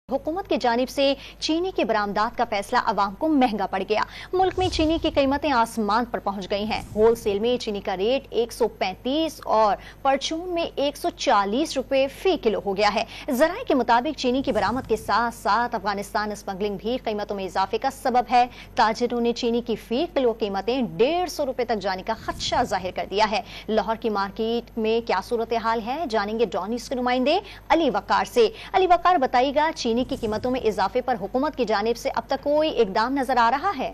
हुकूमत की जानिब से चीनी के बरामदात का फैसला अवाम को महंगा पड़ गया। मुल्क में चीनी की कीमतें आसमान पर पहुंच गई हैं। होलसेल में चीनी का रेट 135 और परचून में 140 रुपए फी किलो हो गया है। जराये के मुताबिक चीनी की बरामद के साथ साथ अफगानिस्तान स्मगलिंग भी कीमतों में इजाफे का सबब है। ताजिरों ने चीनी की फी किलो कीमतें 150 रुपए तक जाने का खदशा जाहिर कर दिया है। लाहौर की मार्केट में क्या सूरत हाल है, जानेंगे डॉन न्यूज़ के नुमाइंदे अली वकार से। अली वकार, बताइएगा चीनी की कीमतों में इजाफे पर हुकूमत की जानिब से अब तक कोई इकदाम नजर आ रहा है?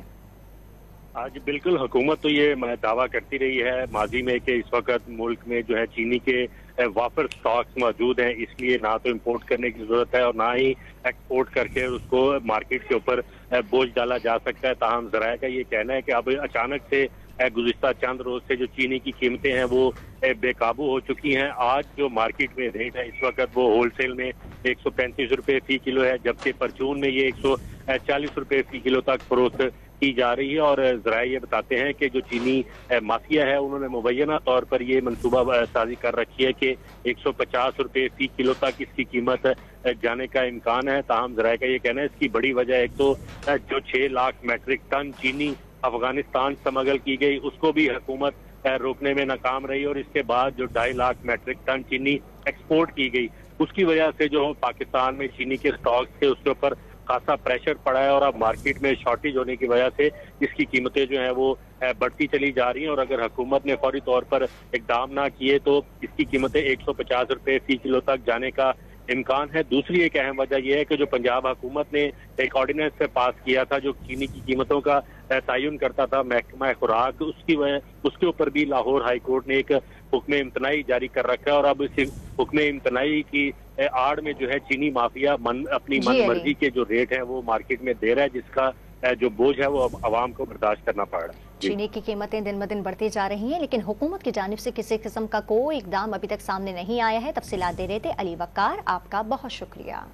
आज बिल्कुल हुकूमत तो ये दावा करती रही है माजी में कि इस वक्त मुल्क में जो है चीनी के वाफर स्टॉक्स मौजूद हैं, इसलिए ना तो इंपोर्ट करने की जरूरत है और ना ही एक्सपोर्ट करके उसको मार्केट के ऊपर बोझ डाला जा सकता है। ताहम ज़राए का ये कहना है कि अब अचानक से गुज़िश्ता चंद रोज से जो चीनी की कीमतें हैं वो बेकाबू हो चुकी हैं। आज जो मार्केट में रेट है इस वक्त वो होलसेल में 135 रुपए फी किलो है, जबकि परचून में ये 140 रुपए फी किलो तक फरोख्त की जा रही है। और ज़राए ये बताते हैं कि जो चीनी माफिया है उन्होंने मुबैना तौर पर ये मनसूबा साजी कर रखी है कि 150 रुपए फी किलो तक इसकी कीमत जाने का इम्कान है। ताहम ज़राए का ये कहना है इसकी बड़ी वजह एक तो जो 6 लाख मेट्रिक टन चीनी अफगानिस्तान स्मगल की गई उसको भी हुकूमत रोकने में नाकाम रही, और इसके बाद जो 2.5 लाख मेट्रिक टन चीनी एक्सपोर्ट की गई उसकी वजह से जो पाकिस्तान में चीनी के स्टॉक्स थे उसके ऊपर खासा प्रेशर पड़ा है और अब मार्केट में शॉर्टेज होने की वजह से इसकी कीमतें जो है वो बढ़ती चली जा रही हैं। और अगर हुकूमत ने फौरी तौर पर इकदाम ना किए तो इसकी कीमतें 150 रुपए फी किलो तक जाने का इम्कान है। दूसरी एक अहम वजह यह है कि जो पंजाब हुकूमत ने एक ऑर्डिनेंस से पास किया था जो चीनी की कीमतों का तयन करता था महकमा खुराक, उसके ऊपर भी लाहौर हाई कोर्ट ने एक हुक्म इम्तनाई जारी कर रखा है। और अब इस हुक्म इम्तनाई की आड़ में जो है चीनी माफिया अपनी मनमर्जी के जो रेट है वो मार्केट में दे रहा है, जिसका जो बोझ है वो आवाम को बर्दाश्त करना पड़ रहा है। चीनी की कीमतें दिन ब दिन बढ़ती जा रही हैं, लेकिन हुकूमत की जानिब से किसी किस्म का कोई इकदाम अभी तक सामने नहीं आया है। तफसीलात दे रहे थे अली वकार, आपका बहुत शुक्रिया।